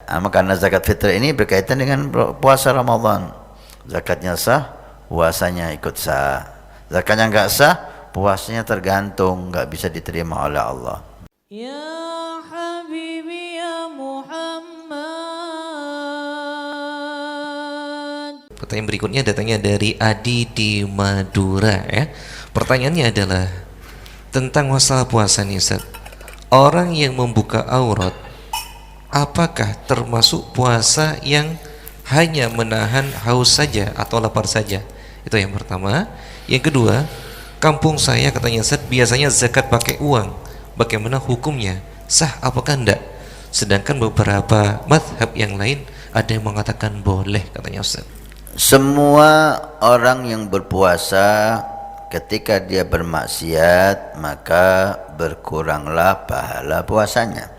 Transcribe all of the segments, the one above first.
karena zakat fitrah ini berkaitan dengan puasa Ramadan. Zakatnya sah, puasanya ikut sah. Zakatnya enggak sah, puasanya tergantung, enggak bisa diterima oleh Allah. Ya Habibi ya Muhammad. Pertanyaan berikutnya datangnya dari Adi di Madura ya. Pertanyaannya adalah tentang masalah puasa nih Ustaz. Orang yang membuka aurat apakah termasuk puasa yang hanya menahan haus saja atau lapar saja? Itu yang pertama. Yang kedua, kampung saya katanya Ustaz biasanya zakat pakai uang. Bagaimana hukumnya? Sah apakah enggak? Sedangkan beberapa mazhab yang lain ada yang mengatakan boleh katanya Ustaz. Semua orang yang berpuasa ketika dia bermaksiat maka berkuranglah pahala puasanya.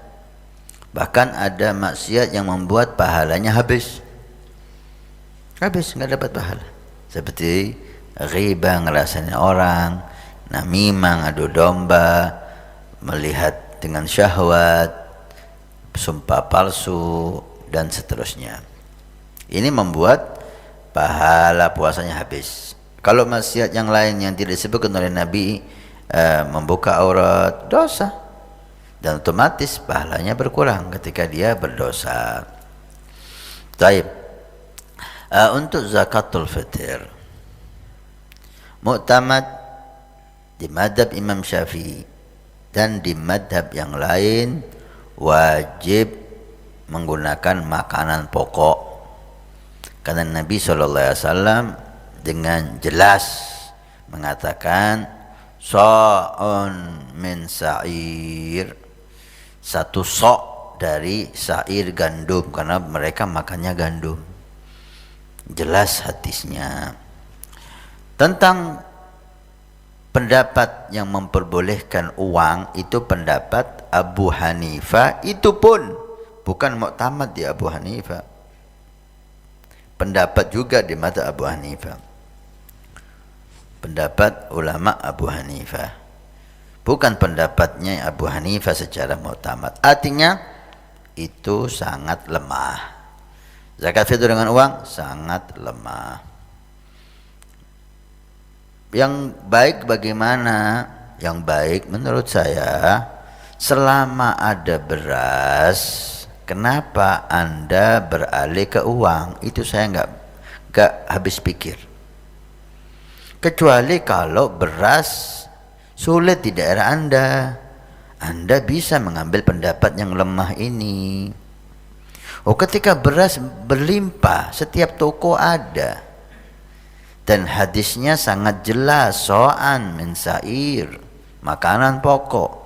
Bahkan ada maksiat yang membuat pahalanya habis, nggak dapat pahala. Seperti ghibah, ngerasain orang, namimah, adu domba, melihat dengan syahwat, sumpah palsu, dan seterusnya. Ini membuat pahala puasanya habis. Kalau maksiat yang lain yang tidak disebutkan oleh Nabi, membuka aurat, dosa, dan otomatis pahalanya berkurang ketika dia berdosa. Taib. Untuk zakatul fitr, muktamad di madhab Imam Syafi'i dan di madhab yang lain wajib menggunakan makanan pokok, karena Nabi SAW dengan jelas mengatakan sa'un min sa'ir, satu sok dari sa'ir gandum, karena mereka makannya gandum. Jelas hadisnya. Tentang pendapat yang memperbolehkan uang, itu pendapat Abu Hanifah, itu pun bukan muktamad di Abu Hanifah, pendapat juga di mata Abu Hanifah, pendapat ulama Abu Hanifah, bukan pendapatnya Abu Hanifah secara muktamad. Artinya itu sangat lemah. Zakat fitrah dengan uang sangat lemah. Yang baik bagaimana? Yang baik menurut saya, selama ada beras, kenapa Anda beralih ke uang? Itu saya enggak habis pikir. Kecuali kalau beras sulit di daerah Anda bisa mengambil pendapat yang lemah ini. Oh, ketika beras berlimpah, setiap toko ada, dan hadisnya sangat jelas, so'an min sa'ir, makanan pokok.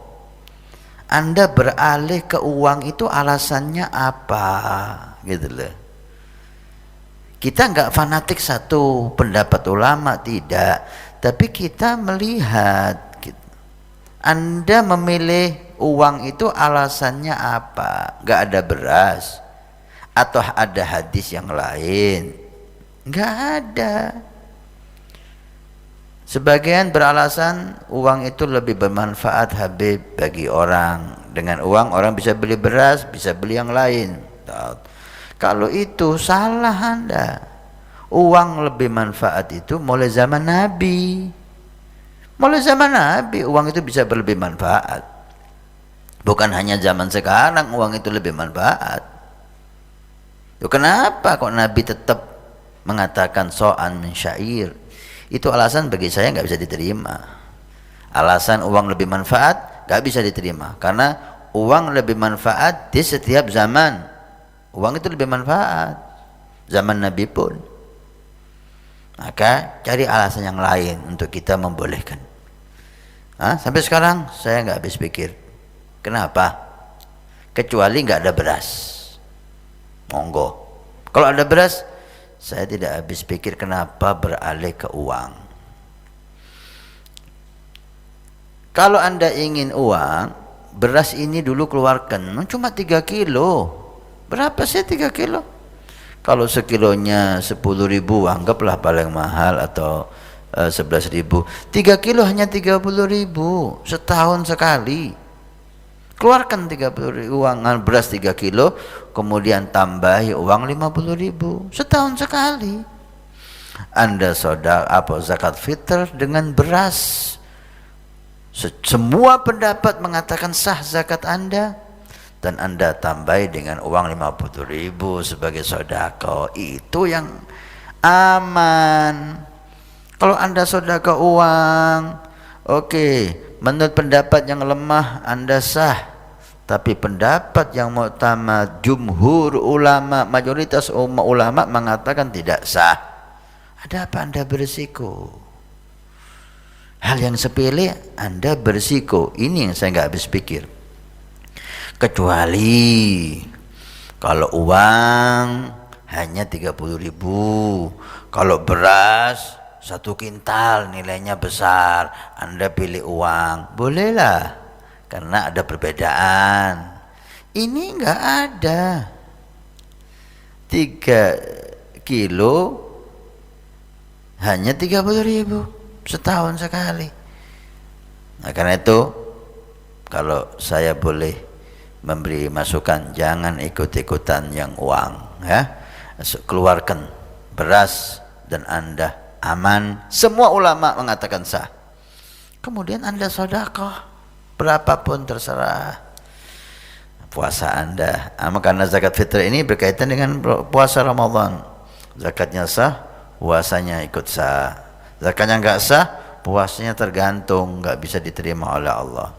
Anda beralih ke uang itu alasannya apa? Gitu loh. Kita enggak fanatik satu pendapat ulama, tidak, tapi kita melihat gitu. Anda memilih uang itu alasannya apa? Enggak ada beras atau ada hadis yang lain? Enggak ada. Sebagian beralasan uang itu lebih bermanfaat, Habib, bagi orang. Dengan uang orang bisa beli beras, bisa beli yang lain. Kalau itu salah Anda. Uang lebih manfaat itu mulai zaman Nabi. Mulai zaman Nabi uang itu bisa berlebih manfaat. Bukan hanya zaman sekarang uang itu lebih manfaat. Kenapa kok Nabi tetap mengatakan so'an min syair? Itu alasan bagi saya nggak bisa diterima. Alasan uang lebih manfaat nggak bisa diterima, karena uang lebih manfaat di setiap zaman. Uang itu lebih manfaat zaman Nabi pun. Maka cari alasan yang lain untuk kita membolehkan. Sampai sekarang saya nggak habis pikir. Kenapa? Kecuali nggak ada beras. Monggo. Kalau ada beras, saya tidak habis pikir kenapa beralih ke uang. Kalau Anda ingin uang, beras ini dulu keluarkan, cuma 3 kilo. Berapa sih 3 kilo? Kalau sekilonya 10.000, anggaplah paling mahal, atau 11.000. 3 kilo hanya 30.000 setahun sekali. Keluarkan 30 uang beras 3 kilo, kemudian tambahi uang 50.000 setahun sekali. Anda zakat fitr dengan beras. Semua pendapat mengatakan sah zakat Anda, dan Anda tambahi dengan uang 50.000 sebagai sedekah. Itu yang aman. Kalau Anda sedekah uang, oke, menurut pendapat yang lemah Anda sah. Tapi pendapat yang muktamad jumhur ulama, mayoritas ulama mengatakan tidak sah. Ada apa Anda berisiko? Hal yang sepele Anda berisiko. Ini yang saya nggak habis pikir. Kecuali kalau uang hanya 30.000, kalau beras 1 kintal nilainya besar, Anda pilih uang, bolehlah. Karena ada perbedaan. Ini enggak ada. 3 kilo hanya 30.000 setahun sekali. Nah, karena itu kalau saya boleh memberi masukan, jangan ikut-ikutan yang uang, ya. Keluarkan beras dan Anda aman. Semua ulama mengatakan sah. Kemudian Anda sedekah berapapun terserah. Puasa Anda, karena zakat fitrah ini berkaitan dengan puasa Ramadan. Zakatnya sah, puasanya ikut sah. Zakatnya enggak sah, puasanya tergantung, enggak bisa diterima oleh Allah.